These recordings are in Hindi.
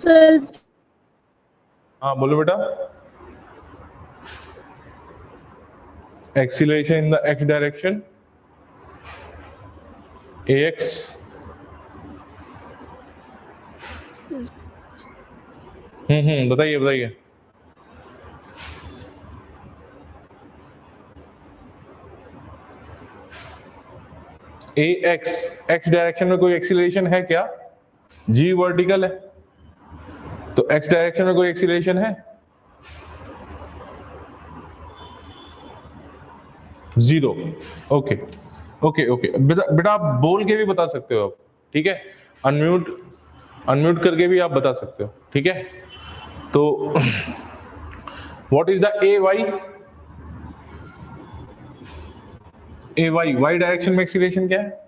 सर हाँ बोलो बेटा। Acceleration in the x direction ax बताइए बताइए। एक्स डायरेक्शन में कोई एक्सीलरेशन है क्या? जी वर्टिकल है, तो एक्स डायरेक्शन में कोई एक्सीलरेशन है? जीरो। ओके ओके ओके बेटा आप बोल के भी बता सकते हो आप, ठीक है, अनम्यूट करके भी आप बता सकते हो, ठीक है। तो what is the A Y direction में एक्सीलरेशन क्या है?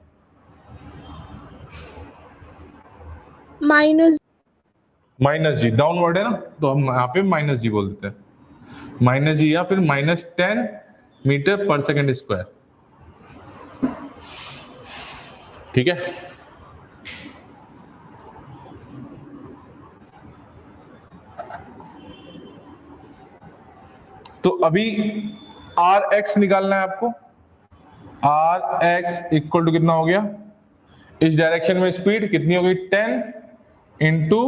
माइनस जी, डाउनवर्ड है ना, तो हम यहाँ पे माइनस जी बोल देते हैं, माइनस जी या फिर -10 मीटर पर सेकेंड स्क्वायर, ठीक है। तो अभी आर एक्स निकालना है आपको। आर एक्स इक्वल टू कितना हो गया? इस डायरेक्शन में स्पीड कितनी हो गई? 10 इंटू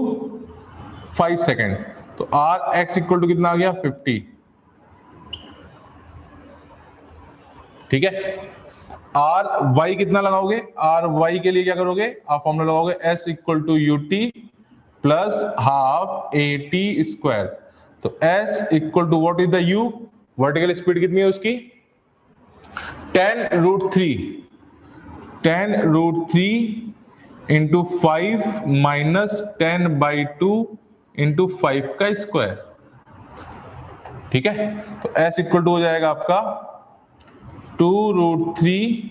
5 सेकेंड, तो आर एक्स इक्वल टू कितना आ गया? 50, ठीक है। आर वाई कितना लगाओगे? आर वाई के लिए क्या करोगे आप? फॉर्मूला लगाओगे S equal to U T plus half A T square. तो S equal to what is the U? Vertical speed कितनी है उसकी? 10√3 इंटू 5 माइनस 10/2 इंटू 5 का स्क्वायर, ठीक है। तो एस इक्वल टू हो जाएगा आपका 2√3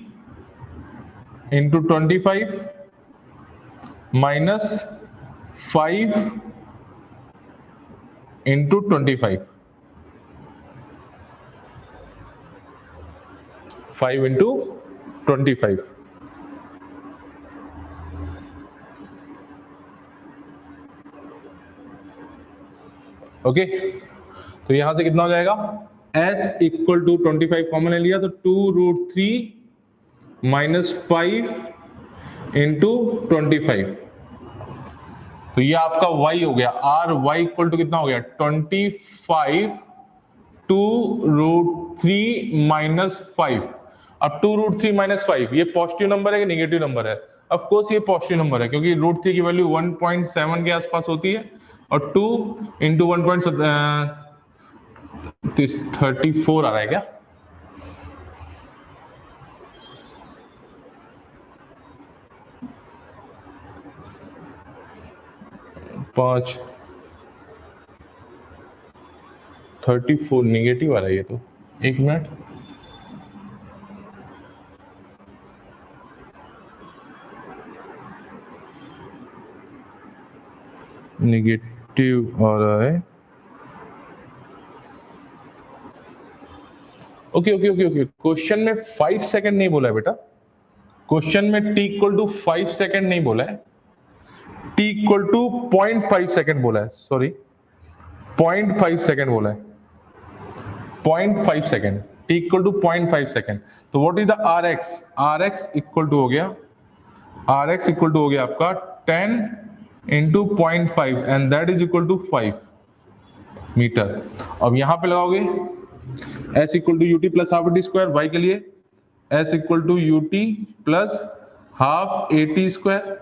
into 25 minus 5 into 25, 5 into 25, okay. तो यहां से कितना हो जाएगा? s इक्वल टू 25 कॉमन ले लिया, तो 2√3 माइनस 5 इंटू 25, तो ये आपका y हो गया। आर वाई इक्वल टू कितना हो गया? 25 2√3 माइनस 5। अब 2√3 माइनस 5 ये पॉजिटिव नंबर है कि नेगेटिव नंबर है? ऑफ कोर्स ये पॉजिटिव नंबर है, क्योंकि √3 की वैल्यू 1.7 के आसपास होती है, और 2 इंटू 1.34 आ रहा है क्या? पांच 34 निगेटिव आ रहा है ये तो। एक मिनट, निगेटिव आ रहा है। Okay okay okay okay, question में 5 सेकंड नहीं बोला है बेटा, क्वेश्चन में t इक्वल टू 5 सेकंड नहीं बोला है, t इक्वल टू 0.5 सेकंड बोला है, सॉरी 0.5 सेकंड बोला है, 0.5 second, t equal to 0.5 second. तो what is the R X? R X equal to हो गया, आर एक्स इक्वल टू हो गया आपका 10 into 0.5 and that is equal to 5 metre. अब यहां पे लगाओगे s equal to U T plus half t square, y के लिए s equal to U T plus half A T square.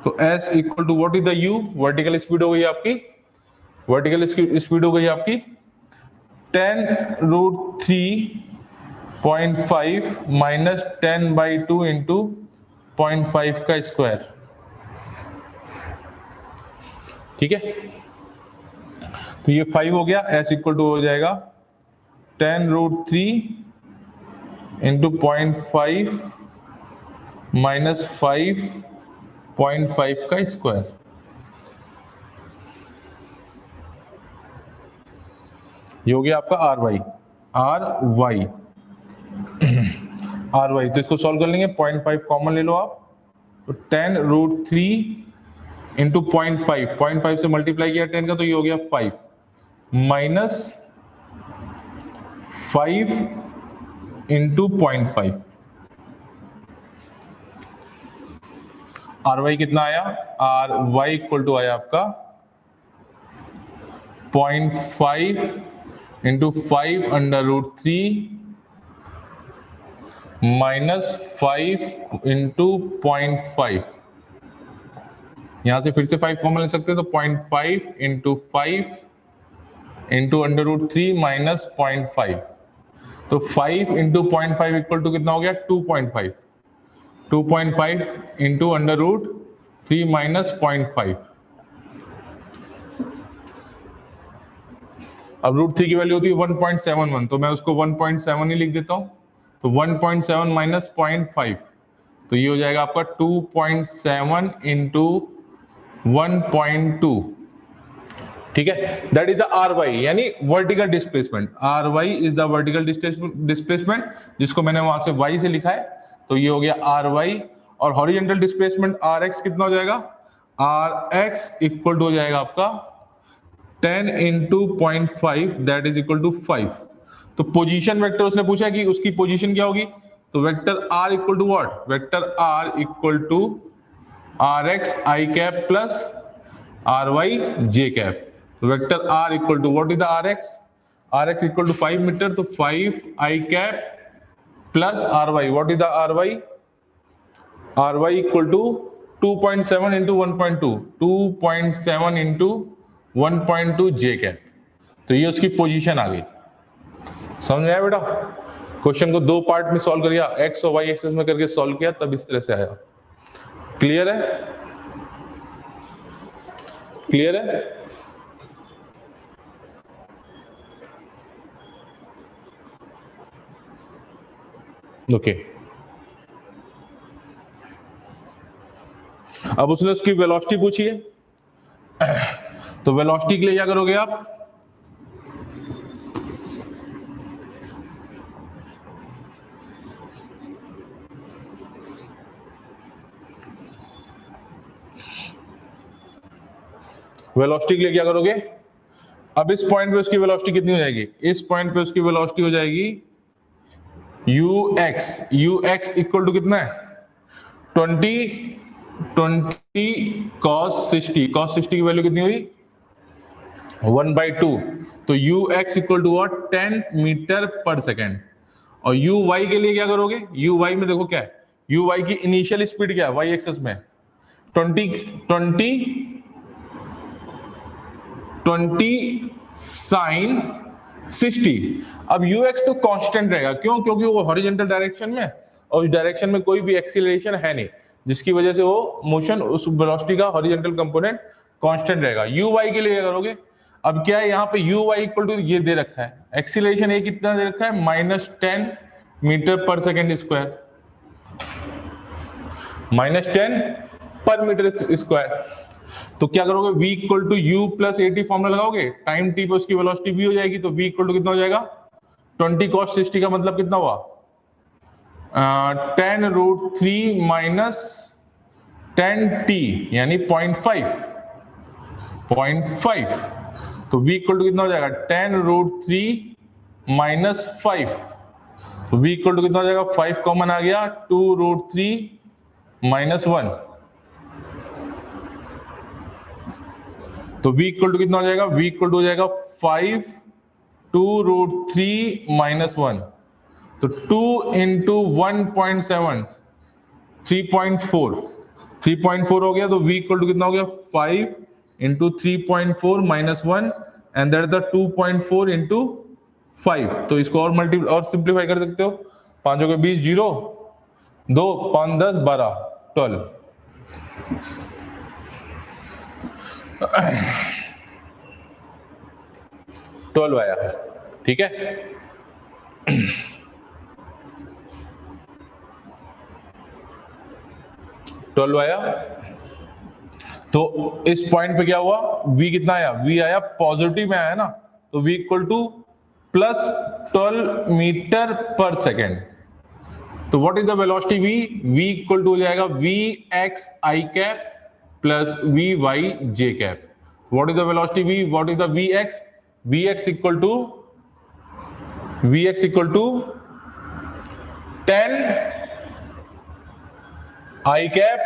तो s equal to what is the u? Vertical speed हो गई आपकी, वर्टिकल स्पीड हो गई आपकी 10√3.5 माइनस 10/2 इंटू 0.5 का स्क्वायर, ठीक है। तो ये 5 हो गया, s इक्वल टू हो जाएगा 10√3 इंटू 0.5 माइनस 5.5 का स्क्वायर। ये हो गया आपका आर वाई, आर वाई। तो इसको सॉल्व कर लेंगे, 0.5 कॉमन ले लो आप, तो 10√3 इंटू 0.5, 0.5 से मल्टीप्लाई किया 10 का तो ये हो गया 5 माइनस 5 इंटू 0.5। आर वाई कितना आया? आर वाई इक्वल टू आया आपका 0.5 into 5 under root 3 minus 5 into 0.5। यहां से फिर से 5 कॉमन ले सकते हैं तो 0.5 into 5 into under root 3 minus 0.5। तो 5 इंटू 0.5 इक्वल टू कितना हो गया? 2.5। 2.5 इंटू अंडर रूट 3 माइनस 0.5। अब रूट 3 की वैल्यू होती है 1.71, तो मैं उसको 1.7 ही लिख देता हूं। तो 1.7 माइनस 0.5 तो ये हो जाएगा आपका 2.7 इंटू 1.2। ठीक है, that is the R Y, यानी vertical displacement. R Y is the vertical displacement, जिसको मैंने वहां से वाई से लिखा है, तो ये हो गया आर वाई। और हॉरिजॉन्टल डिस्प्लेसमेंट आर एक्स कितना हो जाएगा? आर एक्स इक्वल टू हो जाएगा आपका 10 into 0.5 that is equal to 5। तो पोजीशन वेक्टर उसने पूछा कि उसकी पोजीशन क्या होगी, तो vector R equal to what? Vector R equal to R X I cap plus R Y J cap. तो vector R equal to what is the R X? R X equal to 5 metre, तो 5 I cap plus R Y. What is the R Y? R Y equal to 2.7 into 1.2, 2.7 into 1.2 J cap. तो ये उसकी पोजीशन आ गई। समझ में आया बेटा? क्वेश्चन को दो पार्ट में सॉल्व करिए, एक्स और वाई एक्सेस में करके सॉल्व किया, तब इस तरह से आया। क्लियर है? क्लियर है? ओके अब उसने उसकी वेलोसिटी पूछी है, तो वेलोसिटी के लिए क्या करोगे आप? वेलोसिटी के लिए क्या करोगे? अब इस पॉइंट पे उसकी वेलोसिटी कितनी हो जाएगी? इस पॉइंट पे उसकी वेलोसिटी हो जाएगी ux। ux इक्वल टू कितना है? 20 cos 60। cos 60 की वैल्यू कितनी हुई? 1/2। तो ux equal to what? 10 metre पर सेकेंड। और uy के लिए क्या करोगे? uy में देखो क्या है, uy की इनिशियल स्पीड क्या है y एक्सेस में? 20 साइन 60। अब ux तो कांस्टेंट रहेगा, क्यों? क्योंकि वो हॉरिजॉन्टल डायरेक्शन में, और उस डायरेक्शन में कोई भी एक्सीलरेशन है नहीं, जिसकी वजह से वो मोशन, उस वेलोसिटी का हॉरिजॉन्टल कंपोनेंट कांस्टेंट रहेगा। uy के लिए क्या करोगे? अब क्या है, यहाँ पे uy इक्वल टू ये दे रखा है, एक्सीलरेशन ये कितना दे रखा है? -10 मीटर पर सेकेंड स्क्वायर, -10 पर मीटर स्क्वायर। तो क्या करोगे? v equal to u plus a t formula लगाओगे, टाइम टी पे उसकी वेलोसिटी v हो जाएगी, तो v इक्वल टू कितना हो जाएगा? 20 cos 60 का मतलब कितना हुआ? 10 रूट 3 माइनस 10t यानी 0.5। तो v इक्वल टू कितना हो जाएगा? 10 रूट 3 माइनस 5। तो v इक्वल टू कितना हो जाएगा? 5 कॉमन आ गया, 2 रूट 3 माइनस 1। तो v इक्वल टू कितना हो जाएगा? v इक्वल टू हो जाएगा 5 2 रूट 3 माइनस 1। तो 2 इंटू 1.7 3.4 हो गया। तो v इक्वल टू कितना हो गया? 5 into 3.4 minus 1 and that is the 2.4 into 5। तो इसको और मल्टीप्लाई और सिंप्लीफाई कर सकते हो, 5 के 20 0 2 5 10 12 12 12 आया है। ठीक है, 12 आया। तो इस पॉइंट पे क्या हुआ? v कितना आया? v आया पॉजिटिव में आया ना, तो v equal to plus 12 metre पर सेकेंड। तो what is the velocity v? v equal to हो जाएगा v x i cap plus vy j cap. What is the velocity v? What is the vx? Vx equal to 10 i cap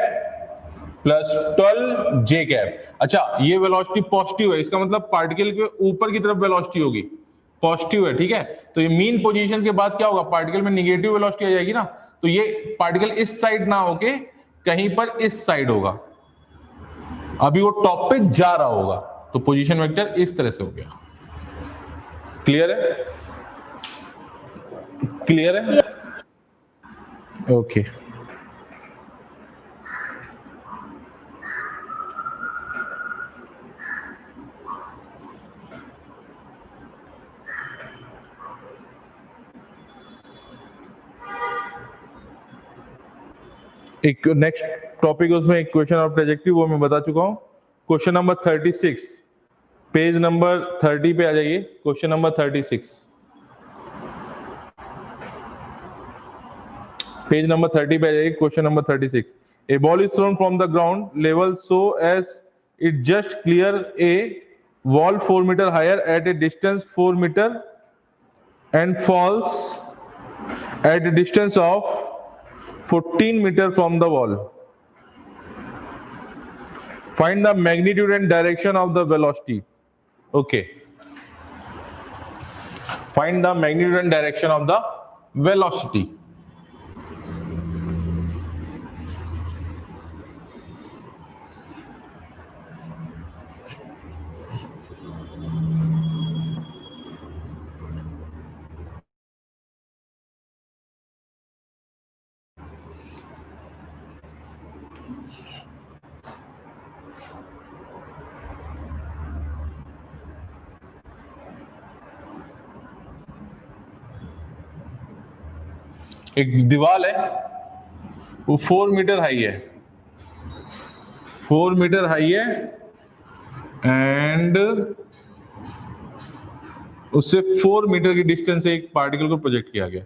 plus 12 J cap. अच्छा, ये वेलोसिटी पॉजिटिव है, इसका मतलब पार्टिकल के ऊपर की तरफ वेलोसिटी होगी, पॉजिटिव है, ठीक है। तो ये मीन पोजीशन के बाद क्या होगा, पार्टिकल में निगेटिव वेलोसिटी आ जाएगी ना, तो ये पार्टिकल इस साइड ना होके कहीं पर इस साइड होगा, अभी वो टॉप पे जा रहा होगा, तो पोजीशन वेक्टर इस तरह से हो गया। क्लियर है? क्लियर है? ओके। एक नेक्स्ट टॉपिक उसमें एक क्वेश्चन ऑफ ट्रेजेक्टरी, वो मैं बता चुका हूं। क्वेश्चन नंबर 36, पेज नंबर 30 पे आ जाइए। क्वेश्चन नंबर 36, पेज नंबर 30 पे आ जाइए। Question number 36, a ball is thrown from the ground level so as it just clear a wall 4 metre higher at a distance 4 metre and falls at a distance of 14 meter from the wall. Find the magnitude and direction of the velocity. Okay. Find the magnitude and direction of the velocity. एक दीवार है, वो 4 मीटर हाई है, 4 मीटर हाई है, एंड उससे 4 मीटर की डिस्टेंस से एक पार्टिकल को प्रोजेक्ट किया गया।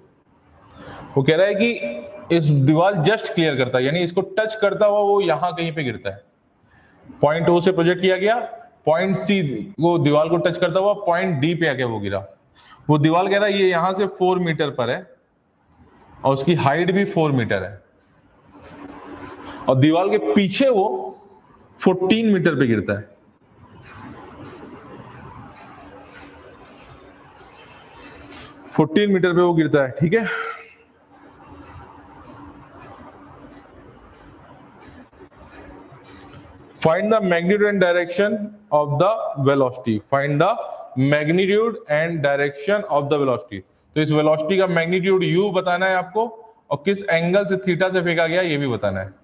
वो कह रहा है कि इस दीवार जस्ट क्लियर करता है, यानी इसको टच करता हुआ वो यहां कहीं पे गिरता है। पॉइंट ओ से प्रोजेक्ट किया गया, पॉइंट सी वो दीवार को टच करता हुआ पॉइंट डी पे आके वो गिरा। वो दीवार कह रहा है ये यहां से 4 मीटर पर है और उसकी हाइट भी 4 मीटर है, और दीवार के पीछे वो 14 मीटर पे गिरता है। फोर्टीन मीटर पे वो गिरता है, ठीक है। Find the magnitude and direction of the velocity. Find the magnitude and direction of the velocity. तो इस वेलोसिटी का मैग्नीट्यूड u बताना है आपको, और किस एंगल से थीटा से फेंका गया ये भी बताना है।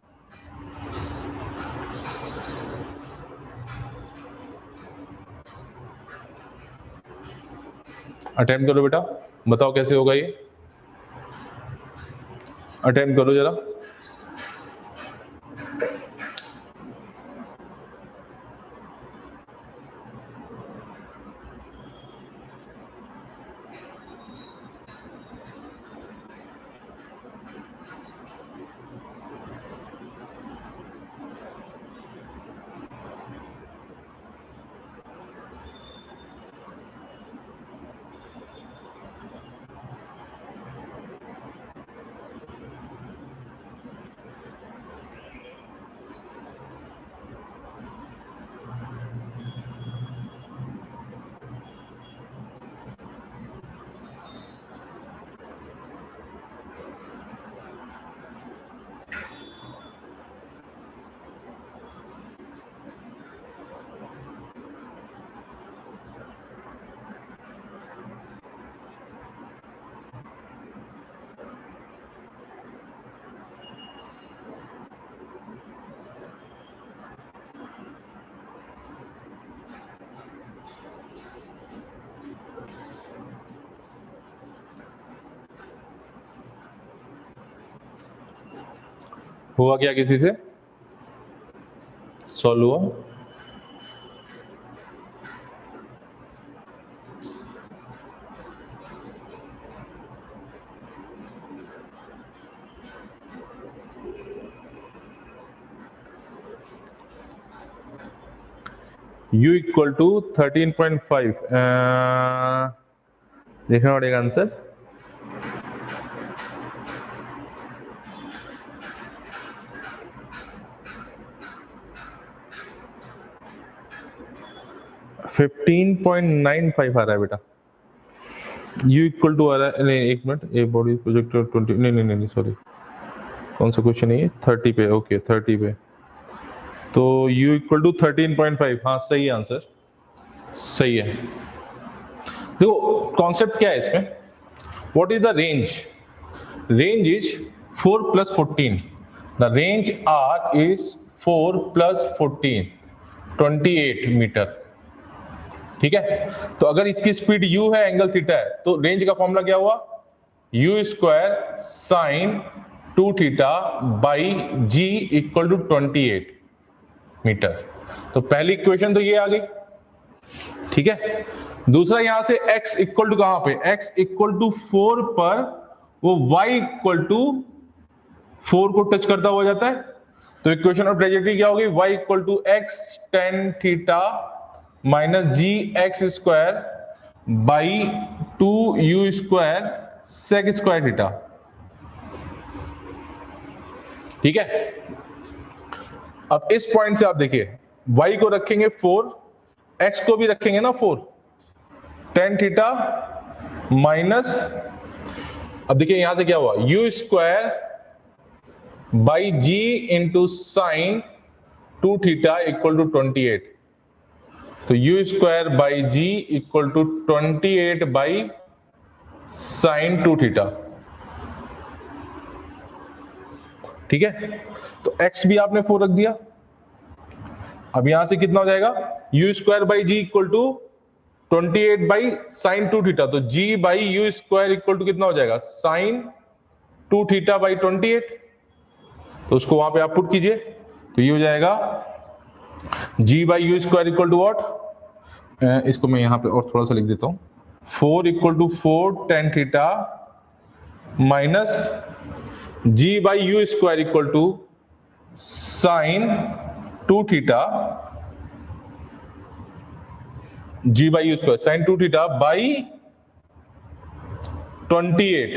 अटेम्प्ट करो बेटा, बताओ कैसे होगा ये, अटेम्प्ट करो जरा। हुआ क्या, किसी से सॉल्व हुआ? u इक्वल टू 13.5, देखना पड़ेगा आंसर। फिफ्टीन 15.95 आ रहा है बेटा। u इक्वल टू आ रहा है, नहीं एक मिनट, ए बॉडी प्रोजेक्टर 20, नहीं सॉरी, कौन सा क्वेश्चन है ये? 30 पे, ओके 30 पे, तो u इक्वल टू 13.5, हाँ सही आंसर, सही है। देखो कॉन्सेप्ट क्या है इसमें, what is the range? Range is 4 + 14, the range r is 4 + 14, 28 metre, ठीक है। तो अगर इसकी स्पीड u है, एंगल थीटा है, तो रेंज का फॉर्मूला क्या हुआ? u² sin 2 theta by g equal to 28 metre. तो पहली इक्वेशन तो ये आ गई, ठीक है। दूसरा यहां से x इक्वल टू कहां पे, x इक्वल टू 4 पर वो y इक्वल टू 4 को टच करता हुआ जाता है, तो इक्वेशन ऑफ ट्रेजेक्टरी क्या होगी? y equal to x tan theta minus ji x square by 2u² sec square theta, ठीक है। अब इस पॉइंट से आप देखिए, y को रखेंगे 4, x को भी रखेंगे ना 4, tan थीटा माइनस, अब देखिए यहां से क्या हुआ, u² by g into sine 2 theta equal to 28, तो u² by g equal to 28 by sine 2 theta, ठीक है। तो x भी आपने 4 रख दिया। अब यहां से कितना हो जाएगा, u² by g equal to 28 by sine 2 theta, तो g by u² equal to कितना हो जाएगा, साइन 2 थीटा बाई 28, तो उसको वहां पे आप पुट कीजिए, तो ये हो जाएगा g by u² equal to what, इसको मैं यहां पे और थोड़ा सा लिख देता हूं, 4 equal to 4 tan theta minus g by u² equal to sine 2 theta, g by u² sine 2 theta by 28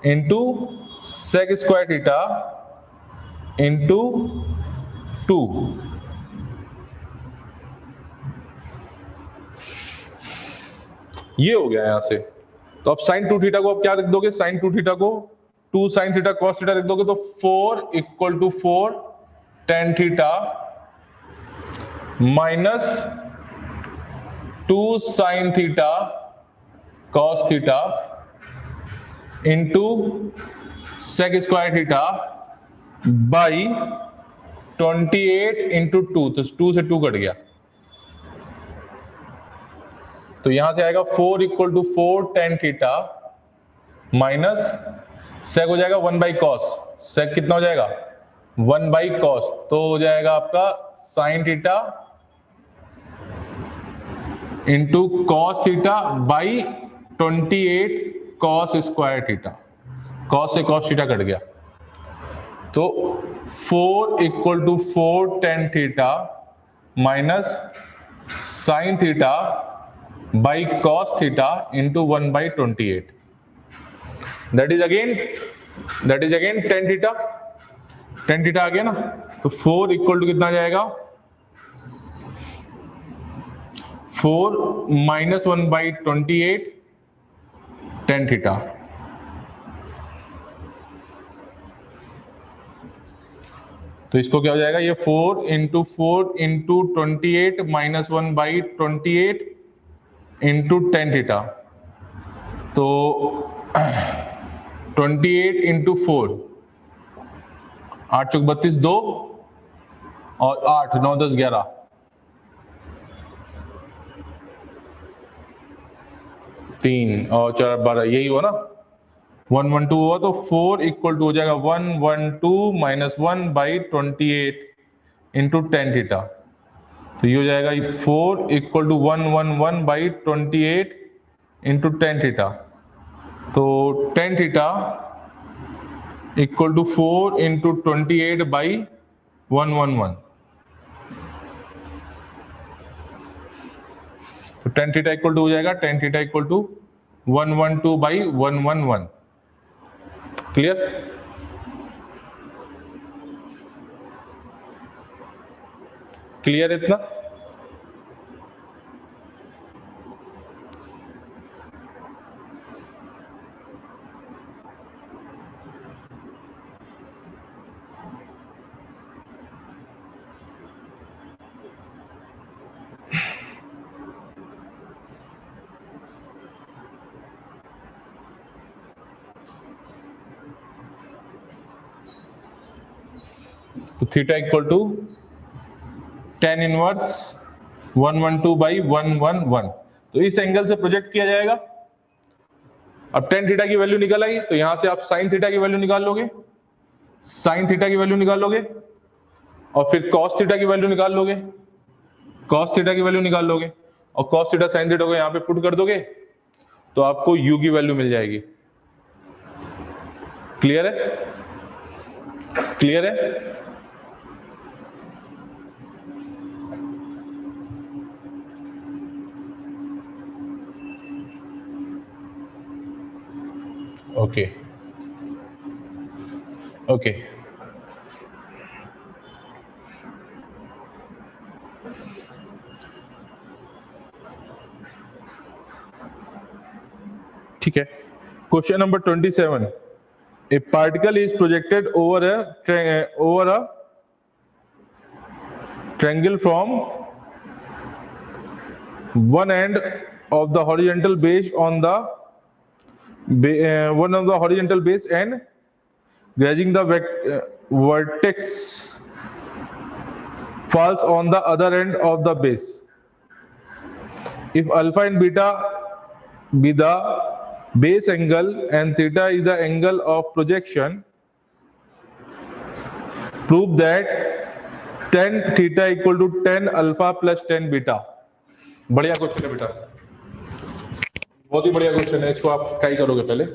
into sec square theta into 2, ये हो गया यहां से। तो अब साइन 2 थीटा को आप क्या लिख दोगे, साइन 2 थीटा को 2 साइन थीटा कॉस थीटा लिख दोगे, तो 4 equal to 4 tan theta minus 2 sine theta cos theta into sec square theta by 28 into 2, तो 2 से 2 कट गया, तो यहां से आएगा 4 equal to 4 tan theta minus sec हो जाएगा 1 बाई कॉस, सेक कितना हो जाएगा 1 बाई कॉस, तो हो जाएगा आपका sine theta into cos theta by 28 cos square theta, cos से कॉस थीटा कट गया, तो 4 equal to 4 tan theta minus sine theta by cos theta into 1 by 28, that is again tan theta, tan theta आ गया ना, तो 4 इक्वल टू कितना जाएगा, 4 माइनस 1 बाई 28 tan थीटा, तो इसको क्या हो जाएगा, ये 4 into 4 into 28 minus 1 by 28 into tan theta, तो 28 इंटू 4, 8 चौक 32, 2 और 8 9 10 11, 3 और 4 12, यही हुआ ना, 112 हुआ, तो 4 इक्वल टू हो जाएगा 112 minus 1 by 28 into tan theta, तो ये हो जाएगा 4 equal to 111 by 28 into tan theta, तो tan theta equal to 4 into 28 by 111, तो tan थीटा इक्वल टू हो जाएगा tan theta equal to 112 by 111। Clear? Clear इतना? तो theta equal to tan inverse 112 by 111, तो इस एंगल से प्रोजेक्ट किया जाएगा। अब tan थीटा की वैल्यू निकल आई, तो यहां से आप sin थीटा की वैल्यू निकाल लोगे, sin थीटा की वैल्यू निकाल लोगे, और फिर cos थीटा की वैल्यू निकाल लोगे, cos थीटा की वैल्यू निकाल लोगे, और cos थीटा sin थीटा को यहां पे पुट कर दोगे, तो आपको u की वैल्यू मिल जाएगी। क्लियर है? क्लियर है? ओके ओके ठीक है। Question number 27, a particle is projected over a triangle from one end of the horizontal base on the one of the horizontal base and grazing the vertex falls on the other end of the base. If alpha and beta be the base angle and theta is the angle of projection, prove that tan theta equal to tan alpha plus tan beta। बढ़िया क्वेश्चन है बेटा, बहुत ही बढ़िया क्वेश्चन है, इसको आप क्या करोगे पहले?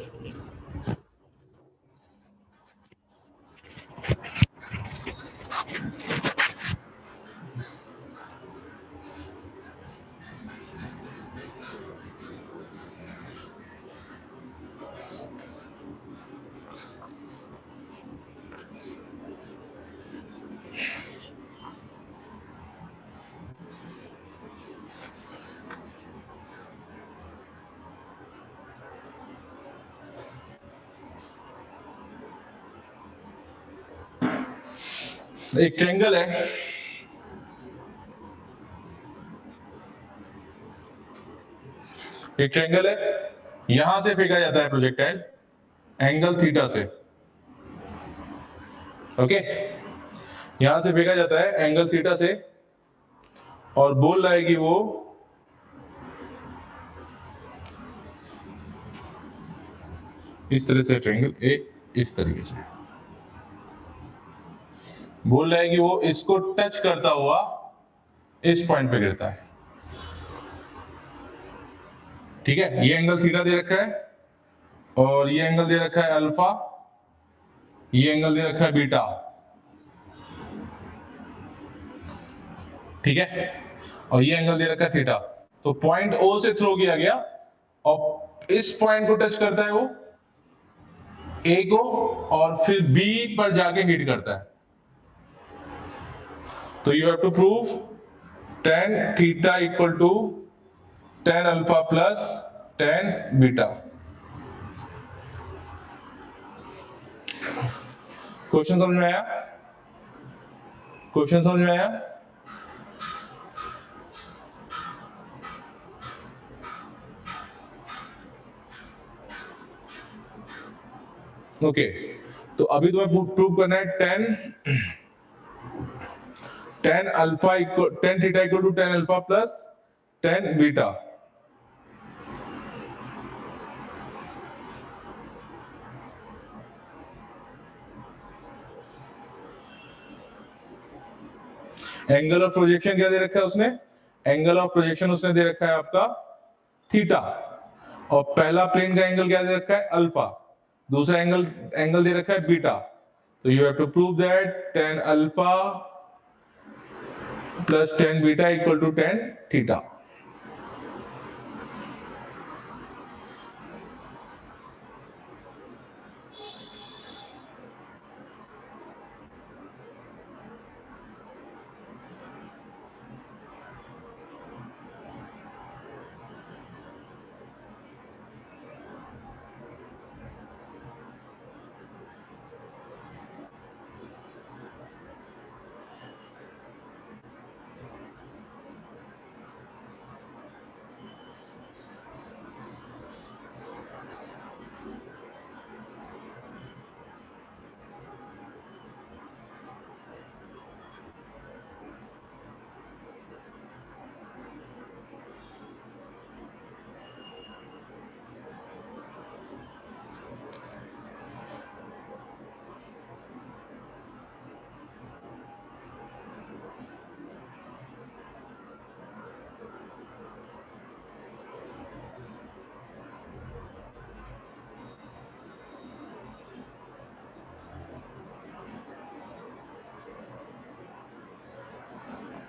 एक ट्रायंगल है, एक ट्रायंगल है, यहां से फेंका जाता है प्रोजेक्टाइल एंगल थीटा से। ओके, यहां से फेंका जाता है एंगल थीटा से, और बोल रहा है कि वो इस तरह से ट्रायंगल ए इस तरीके से बोल रहा है कि वो इसको टच करता हुआ इस पॉइंट पे गिरता है। ठीक है, ये एंगल थीटा दे रखा है, और ये एंगल दे रखा है अल्फा, ये एंगल दे रखा है बीटा। ठीक है, और ये एंगल दे रखा है थीटा। तो पॉइंट ओ से थ्रो किया गया, और इस पॉइंट को टच करता है वो ए को, और फिर बी पर जाके हिट करता है। तो you have to prove tan theta equal to tan alpha plus tan beta. Question समझ में आया? क्वेश्चन समझ में आया? ओके, तो अभी तुम्हें प्रूव करना है tan alpha equal tan theta equal to tan alpha plus tan beta. Angle of projection क्या दे रखा है उसने? एंगल ऑफ प्रोजेक्शन उसने दे रखा है आपका थीटा, और पहला प्लेन का एंगल क्या दे रखा है? अल्फा। दूसरा एंगल दे रखा है बीटा। तो you have to prove that tan alpha plus tan beta equal to tan theta.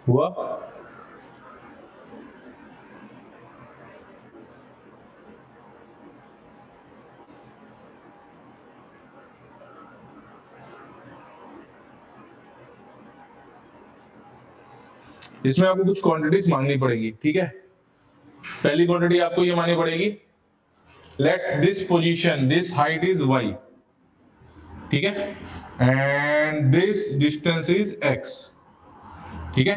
हुआ? इसमें आपको कुछ क्वांटिटीज मांगनी पड़ेगी, ठीक है। पहली क्वांटिटी आपको ये माननी पड़ेगी, let's this position, this height is y, ठीक है, and this distance is x, ठीक है,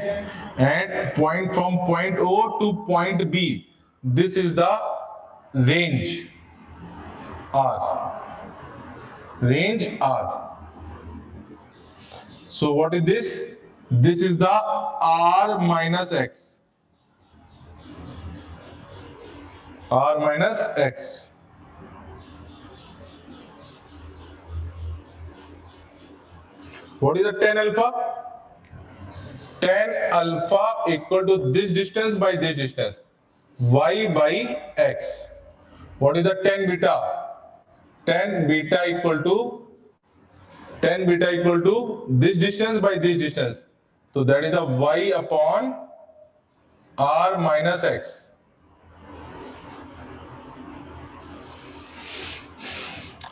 and point from point O two point B, this is the range R, range R. So what is this? This is the R minus X. R minus X. What is the tan alpha? Tan alpha equal to this distance by this distance. Y by X. What is the tan beta? Tan beta equal to this distance by this distance. So that is the y upon R minus X.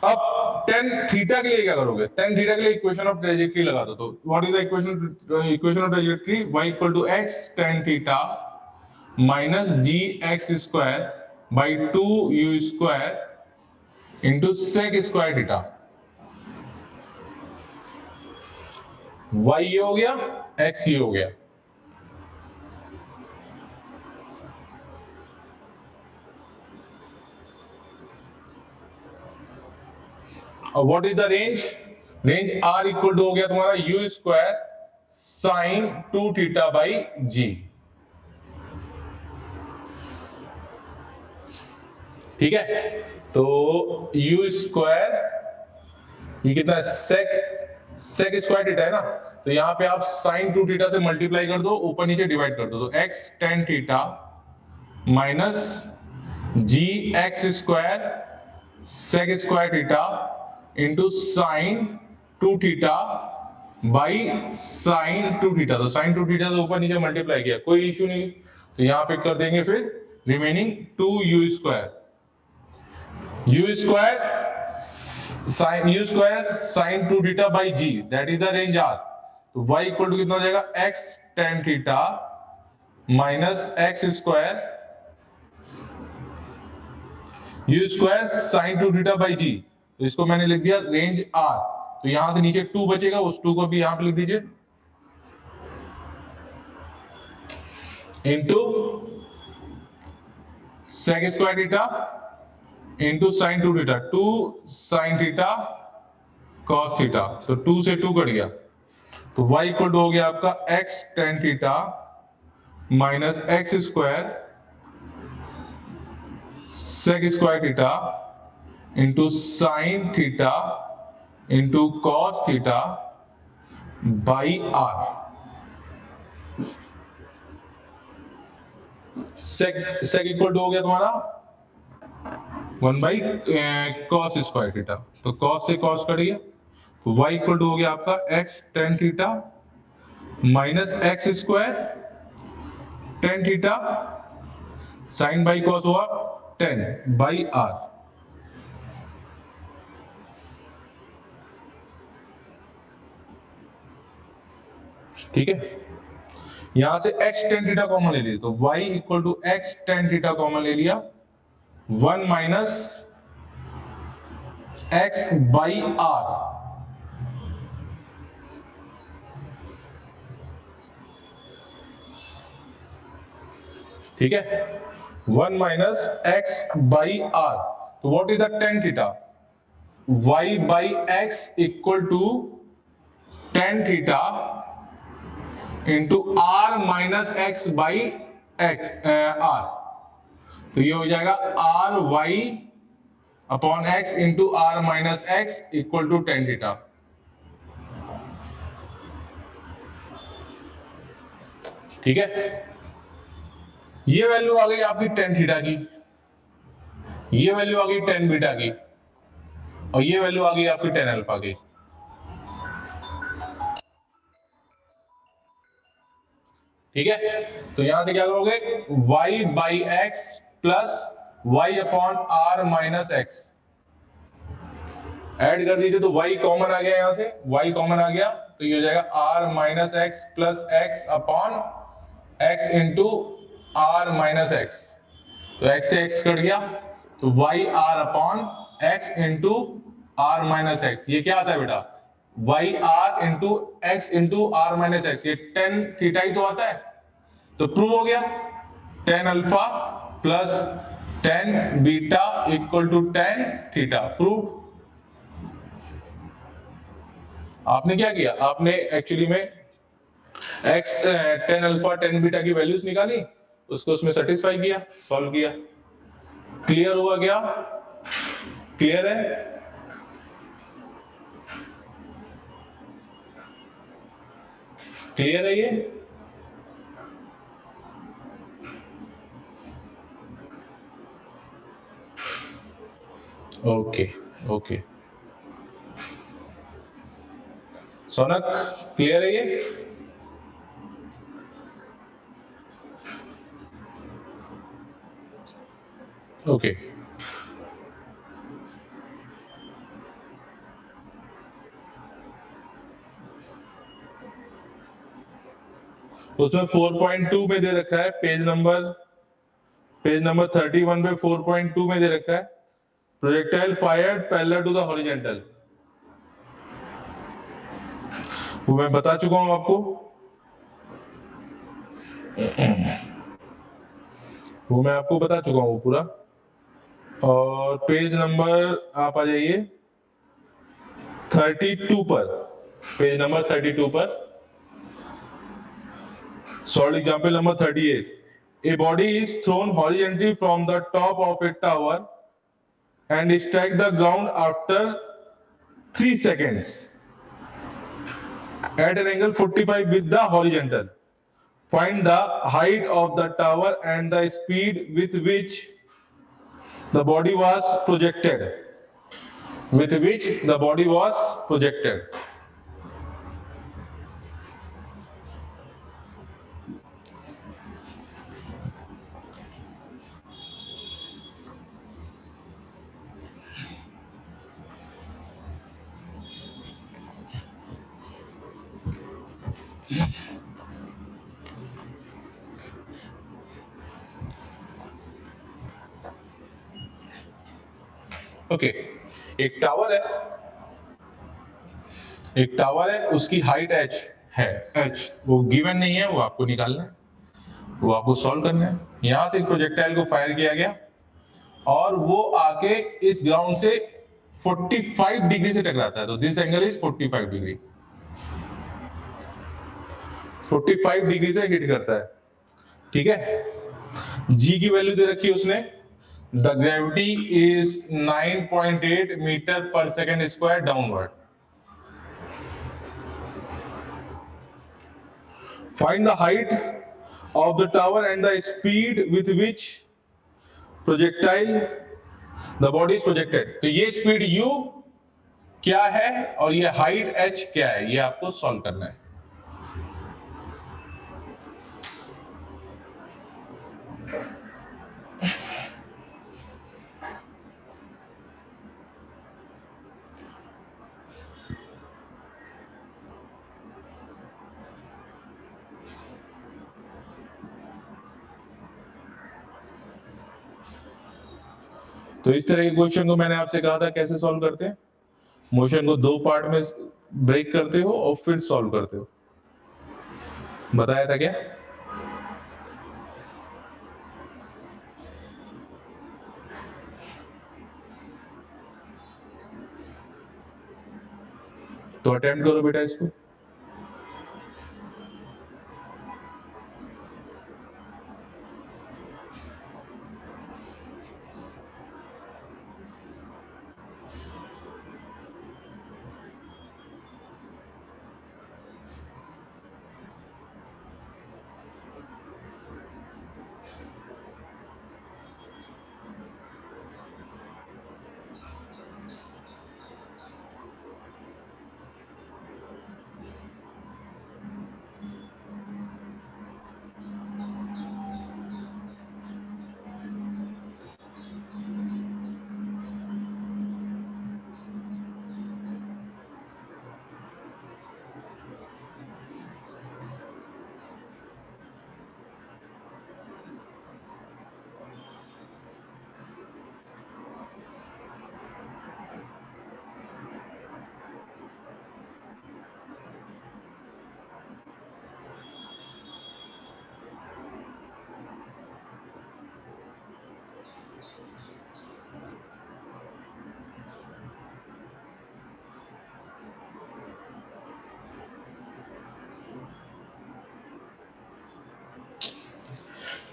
अब tan थीटा के लिए क्या करोगे? tan थीटा के लिए इक्वेशन ऑफ ट्रेजेक्टरी लगा दो। तो what is the equation of trajectory? y equal to x tan theta minus ji x square by 2u square into sec square theta. y ये हो गया, x ये हो गया। और what is the range? Range r equal to हो गया तुम्हारा u square sine 2 theta by G, ठीक है। तो u स्क्वायर ये कितना है, सेक स्क्वायर थीटा है ना, तो यहां पे आप साइन 2 थीटा से मल्टीप्लाई कर दो, ऊपर नीचे डिवाइड कर दो, तो x tan theta minus ji x square sec square theta into sine 2 theta by sine 2 theta. तो साइन 2 थीटा तो ऊपर नीचे मल्टीप्लाई किया, कोई इश्यू नहीं। तो यहां पे कर देंगे फिर remaining 2u square, u square sine 2 theta by G, that is the range r। तो y इक्वल टू कितना हो जाएगा, x tan theta minus x square u square sine 2 theta by G. तो इसको मैंने लिख दिया रेंज r। तो यहां से नीचे 2 बचेगा, उस 2 को भी यहां पे लिख दीजिए, into sec square theta into sine 2 theta, 2 sine theta cos theta. तो 2 से 2 कट गया, तो y इक्वल टू हो गया आपका x tan theta minus x square sec square theta into sine theta into cos theta by r। Sec equal to हो गया तुम्हारा 1 बाई कॉस स्क्वायर थीटा, तो कॉस से कॉस कट गया, तो y इक्वल टू हो गया आपका x tan theta minus x square tan theta sine by cos हुआ 10 बाई r। ठीक है, यहां से x tan थीटा कॉमन ले लिया, तो y equal to x tan theta common ले लिया, 1 माइनस x बाई r। ठीक है, 1 माइनस x बाई r। तो what is the tan theta? y by x equal to tan theta into r minus x by x r। तो ये हो जाएगा r y upon x into r minus x equal to tan theta. ठीक है, ये वैल्यू आ गई आपकी tan थीटा की, ये वैल्यू आ गई tan बीटा की, और ये वैल्यू आ गई आपकी tan अल्फा की। ठीक है, तो यहां से क्या करोगे, y by x plus y upon r minus x add कर दीजिए, तो y कॉमन आ गया, यहां से y कॉमन आ गया, तो ये हो जाएगा r minus x plus x upon x into r minus x, तो x से x कट गया, तो y r upon x into r minus x, ये क्या आता है बेटा, y r into x into r minus x, ये टेन थीटा ही तो आता है, तो प्रूव हो गया, tan alpha plus tan beta equal to tan theta, prove. आपने क्या किया, आपने एक्चुअली में x tan alpha tan beta की वैल्यूज निकाली, उसको उसमें सेटिस्फाई किया, सॉल्व किया, क्लियर हुआ क्या, क्लियर है, क्लियर है ये, ओके ओके, सोनक क्लियर है ये, ओके उसमें 4.2 में दे रखा है, पेज नंबर 31 पे 4.2 में दे रखा है, projectile fired parallel to the horizontal, वो मैं बता चुका हूं आपको, वो मैं आपको बता चुका हूं पूरा। और पेज नंबर आप आ जाइए 32 पर, पेज नंबर 32 पर solve example number 38, a body is thrown horizontally from the top of a tower and strike the ground after 3 seconds at an angle 45 with the horizontal. Find the height of the tower and the speed with which the body was projected. With which the body was projected. Okay, एक टावर है, एक टावर है, उसकी हाइट h है, h वो गिवन नहीं है, वो आपको निकालना है, वो आपको सॉल्व करना है। यहां से एक प्रोजेक्टाइल को फायर किया गया और वो आके इस ग्राउंड से 45 डिग्री से टकराता है, तो this angle is 45 degree, 45 degree से हिट करता है, ठीक है। g की वैल्यू दे रखी है उसने, द ग्रेविटी इज 9.8 मीटर पर second square downward. Find the height of the tower and the speed with which projectile the body is projected, तो ये स्पीड u क्या है और ये हाइट h क्या है, ये आपको सॉल्व करना है। तो इस तरह के क्वेश्चन को मैंने आपसे कहा था कैसे सॉल्व करते हैं, मोशन को दो पार्ट में ब्रेक करते हो और फिर सॉल्व करते हो, बताया था क्या। तो अटेम्प्ट करो बेटा इसको।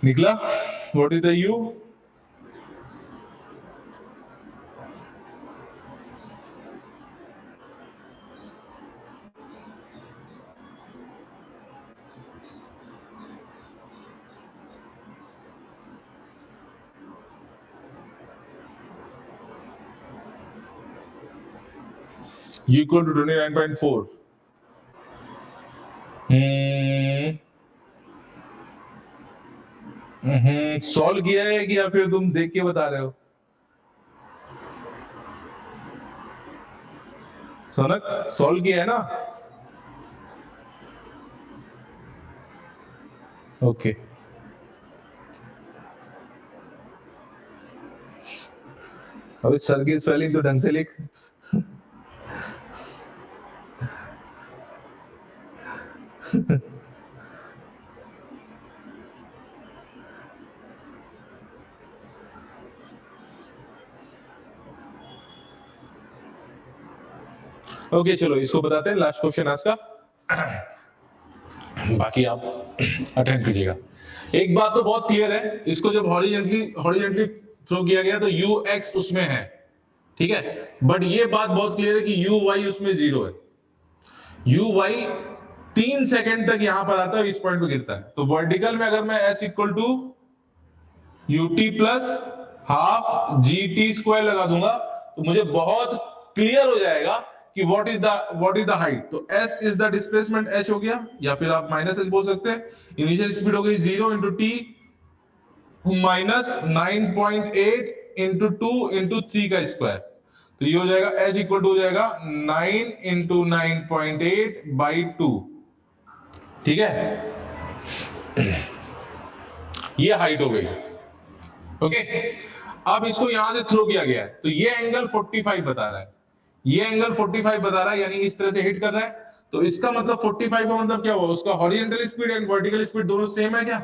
निकला what is the you? U equal to 29.4. Solve किया है कि या फिर तुम देख के बता रहे हो? सोनक सॉल्व किया है ना? ओके अभी सर की स्पेलिंग तो ढंग से लिख। ओके चलो इसको बताते हैं, लास्ट क्वेश्चन आज का, बाकी आप अटेंड कीजिएगा। एक बात तो बहुत क्लियर है, इसको जब हॉरिजेंटली थ्रो किया गया तो यू एक्स उसमें है, ठीक है, बट ये बात बहुत क्लियर है कि यू वाई उसमें 0 है। यू वाई 3 सेकंड तक यहां पर आता है, इस पॉइंट पे गिरता है। तो वर्टिकल में अगर मैं s equal to U T plus half g t square लगा दूंगा तो मुझे बहुत क्लियर हो जाएगा कि व्हाट इज द हाइट। तो s is the displacement h हो गया, या फिर आप माइनस h बोल सकते हैं। इनिशियल स्पीड हो गई 0 into T minus 9.8 into 2 into 3 का स्क्वायर। तो ये हो जाएगा h इक्वल टू हो जाएगा 9 इंटू 9.8 बाई 2, ठीक है, ये हाइट हो गई। ओके अब इसको यहां से थ्रो किया गया है तो ये एंगल 45 बता रहा है, ये एंगल 45 बता रहा है, यानी इस तरह से हिट कर रहा है। तो इसका मतलब 45 का मतलब क्या हुआ, उसका horizontal speed and vertical speed दोनों सेम है क्या?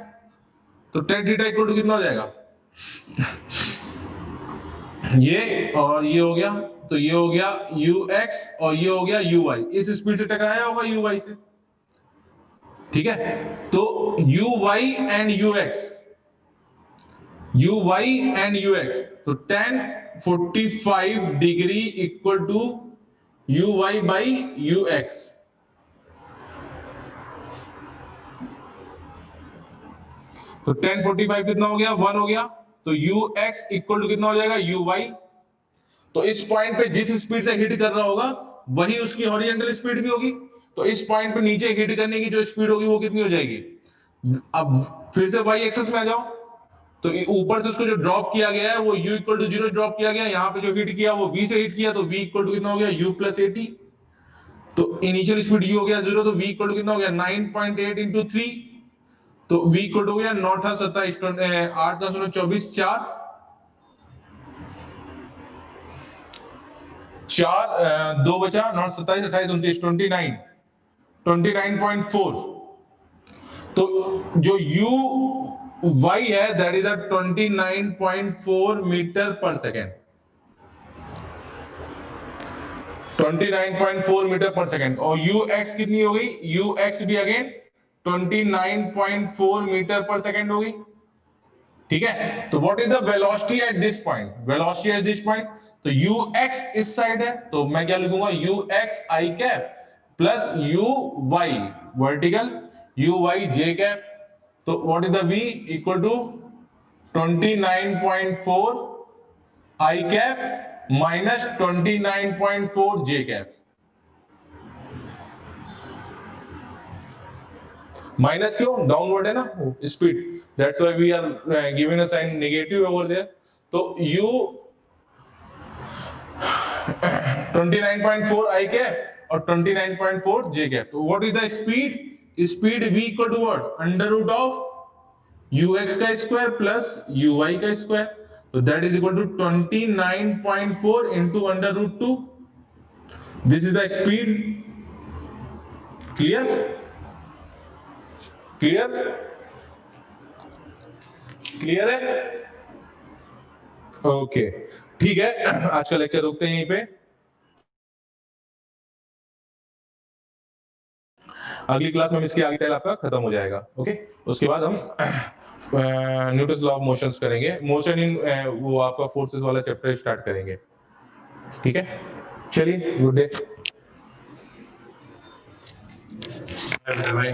तो tan थीटा इक्वल टू कितना हो जाएगा, ये और ये हो गया, तो ये हो गया ux और ये हो गया uy, इस स्पीड से टकराया होगा uy से, ठीक है। तो uy एंड ux, तो tan 45 degree equal to uy by ux। तो tan 45 कितना हो गया, 1 हो गया। तो ux इक्वल टू कितना हो जाएगा, uy। तो इस पॉइंट पे जिस स्पीड से हिट कर रहा होगा वही उसकी हॉरिजॉन्टल स्पीड भी होगी। तो इस पॉइंट पे नीचे हिट करने की जो स्पीड होगी वो कितनी हो जाएगी। अब फिर से वाई एक्सेस में आ जाओ, तो ऊपर से उसको जो ड्रॉप किया गया है वो u इक्वल टू 0 ड्रॉप किया गया, यहाँ पे जो हिट किया वो v से हिट किया, तो v इक्वल टू कितना हो गया, u प्लस 80। तो इनिशियल स्पीड u हो गया 0, तो v इक्वल टू कितना हो गया 9.8 इंटू 3, तो v इक्वल टू हो गया 9 था 27 8 10 24 4 2 बचा 9 27 28 29 29.4। तो जो u y है दैट इज 29.4 मीटर पर सेकेंड, 29.4 मीटर पर सेकेंड। और ux कितनी हो गई, ux भी अगेन 29.4 मीटर पर सेकेंड होगी, ठीक है। तो what is the velocity at this point, velocity at this point, तो ux इस साइड है, तो मैं क्या लिखूंगा ux i cap plus uy vertical uy j cap. तो what is the v equal to 29.4 i cap minus 29.4 j cap. Minus क्यों, डाउनवर्ड है ना speed, that's why we are giving a sign negative over there. तो u 29.4 i कैप और 29.4 j कैप। तो what is the speed, speed v equal to what under root of ux का स्क्वायर प्लस uy का स्क्वायर, तो that is equal to 29.4 into under root 2, this is the speed. Clear clear clear है, ओके ठीक है, आज का लेक्चर रोकते हैं यहीं पे। अगली क्लास में इसके आगे टाइल आपका खत्म हो जाएगा, ओके। उसके बाद हम न्यूटन्स लॉ ऑफ मोशंस करेंगे, मोशन इन वो आपका फोर्सेस वाला चैप्टर स्टार्ट करेंगे। ठीक है, चलिए गुड डे। बाय।